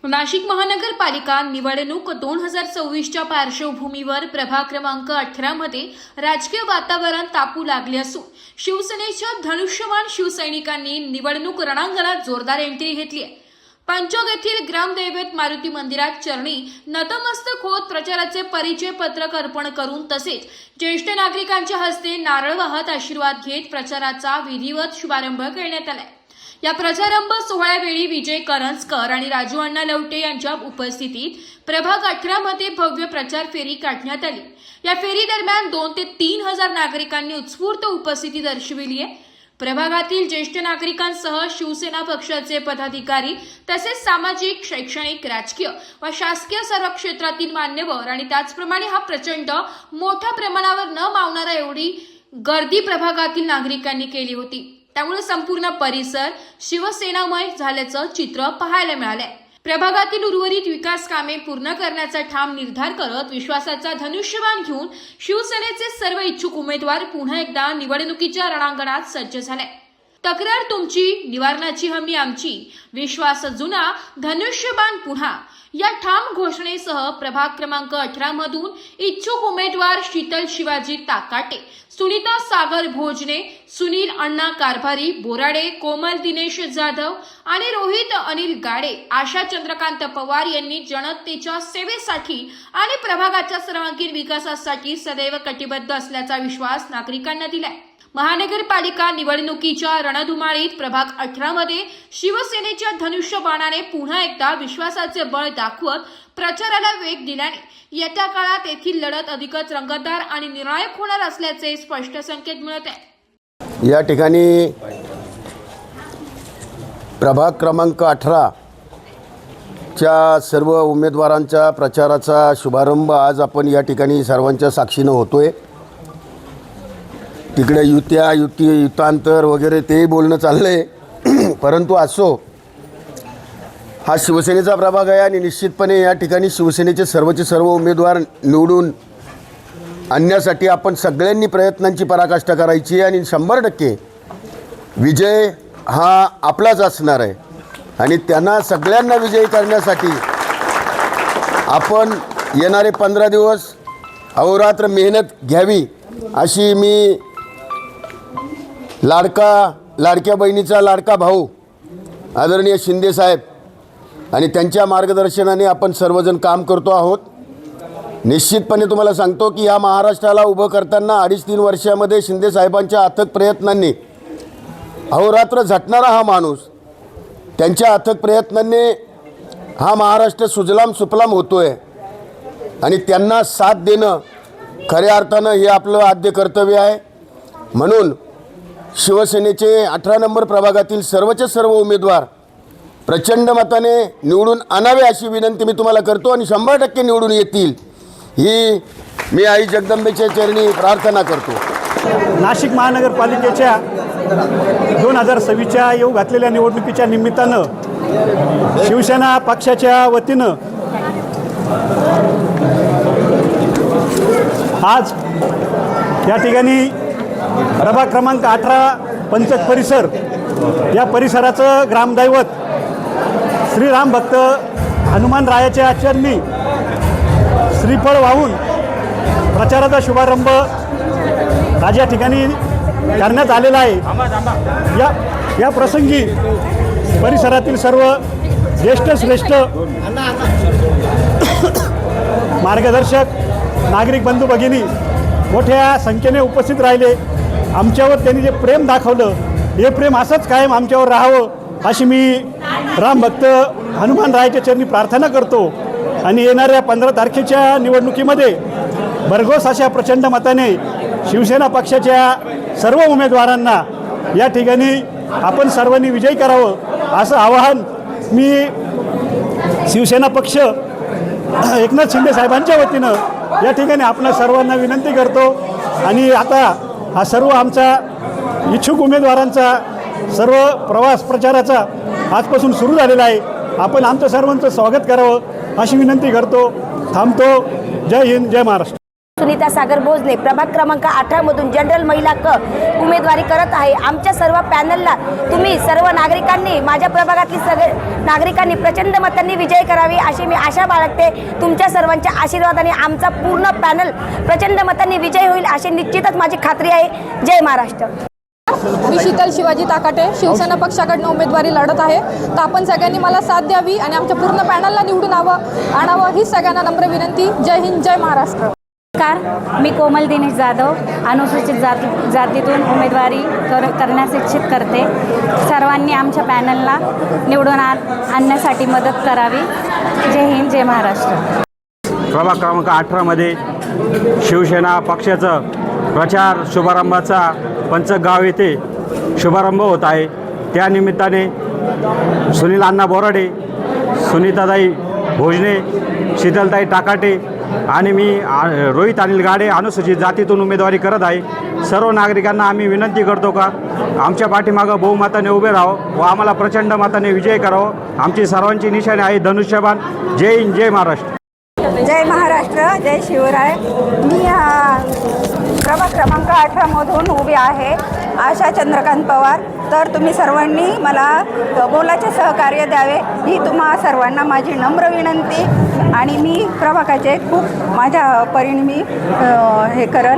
नाशिक महानगरपालिका निवडणूक 2024च्या पार्श्वभूमीवर प्रभाग क्रमांक 18 मध्ये राजकीय वातावरण तापू लागले असून शिवसेनेच्या धनुष्यबाण शिवसैनिकांनी निवडणूक रणांगणात जोरदार एंट्री घेतली आहे। पंचोग येथील ग्रामदैवत मारुती मंदिरात चरणी नतमस्तक होत प्रचाराचे परिचय पत्रक अर्पण करून तसेच ज्येष्ठ नागरिकांच्या हस्ते नारळ वाहत आशीर्वाद घेत प्रचाराचा विधिवत शुभारंभ करण्यात आला। या प्रचारारंभ सोहळ्यावेळी विजय करंजकर आणि राजू अण्णा लवटे यांच्या उपस्थितीत प्रभाग 18 मध्ये भव्य प्रचार फेरी काढण्यात आली। या फेरी दरम्यान 2 ते 3 हजार नागरिकांनी उत्स्फूर्त उपस्थिती दर्शविली आहे। प्रभागातील ज्येष्ठ नागरिकांसह शिवसेना पक्षाचे पदाधिकारी तसेच सामाजिक, शैक्षणिक, राजकीय व शासकीय सर्व क्षेत्रातील मान्यवर आणि त्याचप्रमाणे हा प्रचंड मोठ्या प्रमाणावर न मावणारा एवढी गर्दी प्रभागातील नागरिकांनी केली होती। त्यामुळे संपूर्ण परिसर शिवसेनामय झाल्याचं चित्र पाहायला मिळालंय। प्रभागातील उर्वरित विकास कामे पूर्ण करण्याचा ठाम निर्धार करत विश्वासाचा धनुष्यबाण घेऊन शिवसेनेचे सर्व इच्छुक उमेदवार पुन्हा एकदा निवडणुकीच्या रणांगणात सज्ज झाले। तक्रार तुमची, निवारणाची हमी आमची, विश्वास जुना, धनुष्यबाण पुन्हा या ठाम घोषणेसह प्रभाग क्रमांक 18 मधून इच्छुक उमेदवार शीतल शिवाजी ताकाटे, सुनीता सागर भोजने, सुनील अण्णा कारभारी बोराडे, कोमल दिनेश जाधव आणि रोहित अनिल गाडे, आशा चंद्रकांत पवार यांनी जनतेच्या सेवेसाठी आणि प्रभागाच्या सर्वांगीण विकासासाठी सदैव कटिबद्ध असल्याचा विश्वास नागरिकांना दिलाय। महानगरपालिका निवडणुकीच्या रणधुमाळीत प्रभाग 18 मध्ये शिवसेनेच्या धनुष्यबाणाने पुन्हा एकदा विश्वासाचे बळ दाखवत प्रचाराला वेग दिल्याने येत्या काळात येथील लढत अधिकच रंगतदार आणि निर्णायक होणार असल्याचे स्पष्ट संकेत मिळत आहे। या ठिकाणी प्रभाग क्रमांक 18 च्या सर्व उमेदवारांच्या प्रचाराचा शुभारंभ आज आपण या ठिकाणी सर्वांच्या साक्षीनं होतोय। तिकडे युतांतर वगैरे ते बोलणं चाललंय, परंतु असो, हा शिवसेनेचा प्रभाग आहे आणि निश्चितपणे या ठिकाणी शिवसेनेचे सर्वचे सर्व उमेदवार निवडून आणण्यासाठी आपण सगळ्यांनी प्रयत्नांची पराकाष्ठा करायची आणि 100% विजय हा आपलाच असणार आहे आणि त्यांना सगळ्यांना विजयी करण्यासाठी आपण येणारे 15 दिवस अहोरात्र मेहनत घ्यावी अशी मी लाडक्या बहिणीचा लाडका भाऊ आदरणीय शिंदे साहेब आणि त्यांच्या मार्गदर्शनाने आपण सर्वजण काम करतो आहोत। निश्चितपणे तुम्हाला सांगतो की या महाराष्ट्राला उभं करताना 2.5-3 वर्षामध्ये शिंदे साहेबांच्या अथक प्रयत्नांनी अहोरात्र झटणारा हा माणूस, त्यांच्या अथक प्रयत्नांनी हा महाराष्ट्र सुजलाम सुफलाम होतोय आणि त्यांना साथ देणं खऱ्या अर्थानं हे आपलं आद्य कर्तव्य आहे। म्हणून शिवसेनेचे 18 नंबर प्रभागातील सर्वचे सर्व उमेदवार प्रचंड मताने निवडून आणावे अशी विनंती मी तुम्हाला करतो आणि 100% निवडून येतील ही मी आई जगदंबेच्या चरणी प्रार्थना करतो। नाशिक महानगरपालिकेच्या 2026च्या येऊ घातलेल्या निवडणुकीच्या निमित्तानं शिवसेना पक्षाच्या वतीनं आज या ठिकाणी प्रभाग क्रमांक 18 पंचक परिसर या परिसराचं ग्रामदैवत श्रीराम भक्त हनुमान रायाच्या चरणी श्रीफळ वाहून प्रचाराचा शुभारंभ आज या ठिकाणी करण्यात आलेला आहे। या प्रसंगी परिसरातील सर्व ज्येष्ठ श्रेष्ठ मार्गदर्शक नागरिक बंधू भगिनी मोठ्या संख्येने उपस्थित राहिले। आमच्यावर त्यांनी जे प्रेम दाखवलं हे प्रेम असंच कायम आमच्यावर राहावं अशी मी रामभक्त हनुमान रायाच्या चरणी प्रार्थना करतो आणि येणाऱ्या 15 तारखेच्या निवडणुकीमध्ये भरघोस अशा प्रचंड मताने शिवसेना पक्षाच्या सर्व उमेदवारांना या ठिकाणी आपण सर्वांनी विजयी करावं असं आवाहन मी शिवसेना पक्ष एकनाथ शिंदे साहेबांच्या वतीनं या ठिकाणी आपण सर्वांना विनंती करतो। आणि आता हा सर्व आमचा इच्छुक उमेदवारांचा सर्व प्रवास प्रचाराचा आजपासून सुरू झालेला आहे। आपण आमचं सर्वांचं स्वागत करावं अशी विनंती करतो। थांबतो। जय हिंद, जय महाराष्ट्र। सुनीता सागर भोजने प्रभाग क्रमांक 18 मधून जनरल महिला क उमेदवारी करत आहे। आमच्या सर्व पॅनलला तुम्ही सर्व नागरिकांनी, माझ्या प्रभागातील सगळे नागरिकांनी प्रचंड मतांनी विजय करावी अशी मी आशा बाळगते। तुमच्या सर्वांच्या आशीर्वादाने आमचा पूर्ण पॅनल प्रचंड मतांनी विजय होईल अशी निश्चितच माझी खात्री आहे। जय महाराष्ट्र। मी शीतल शिवाजी ताकाटे शिवसेना पक्षाकडून उमेदवारी लढत आहे। तर आपण सगळ्यांनी मला साथ द्यावी आणि आमच्या पूर्ण पॅनलला निवडून आणावं ही सगळ्यांना नम्र विनंती। जय हिंद, जय महाराष्ट्र। नमस्कार, मी कोमल दिनेश जाधव अनुसूचित जातीतून उमेदवारी करण्यास इच्छित करते। सर्वांनी आमच्या पॅनलला निवडून आणण्यासाठी मदत करावी। जय हिंद, जय महाराष्ट्र। प्रभाग क्रमांक 18मध्ये शिवसेना पक्षाचं प्रचार शुभारंभाचा पंचगाव येथे शुभारंभ होत आहे। त्या निमित्ताने सुनील अण्णा बोराडे, सुनीताताई भोजने, शीतलताई टाकाटे आणि मी रोहित अनिल गाडे अनुसूचित जातीतून उमेदवारी करत आहे। सर्व नागरिकांना आम्ही विनंती करतो का आमच्या पाठीमागं बहुमताने उभे राहावं व आम्हाला प्रचंड मताने विजय करावं। आमची सर्वांची निशाणी आहे धनुष्यबाण। जय हिंद, जय महाराष्ट्र। जय महाराष्ट्र, जय शिवराय। मी प्रभाग क्रमांक 18 मधून उभी आहे, आशा चंद्रकांत पवार। तर तुम्ही सर्वांनी मला मोलाचे सहकार्य द्यावे ही तुम्हा सर्वांना माझी नम्र विनंती। आणि मी प्रभागाचे खूप माझ्या परीने मी हे करल।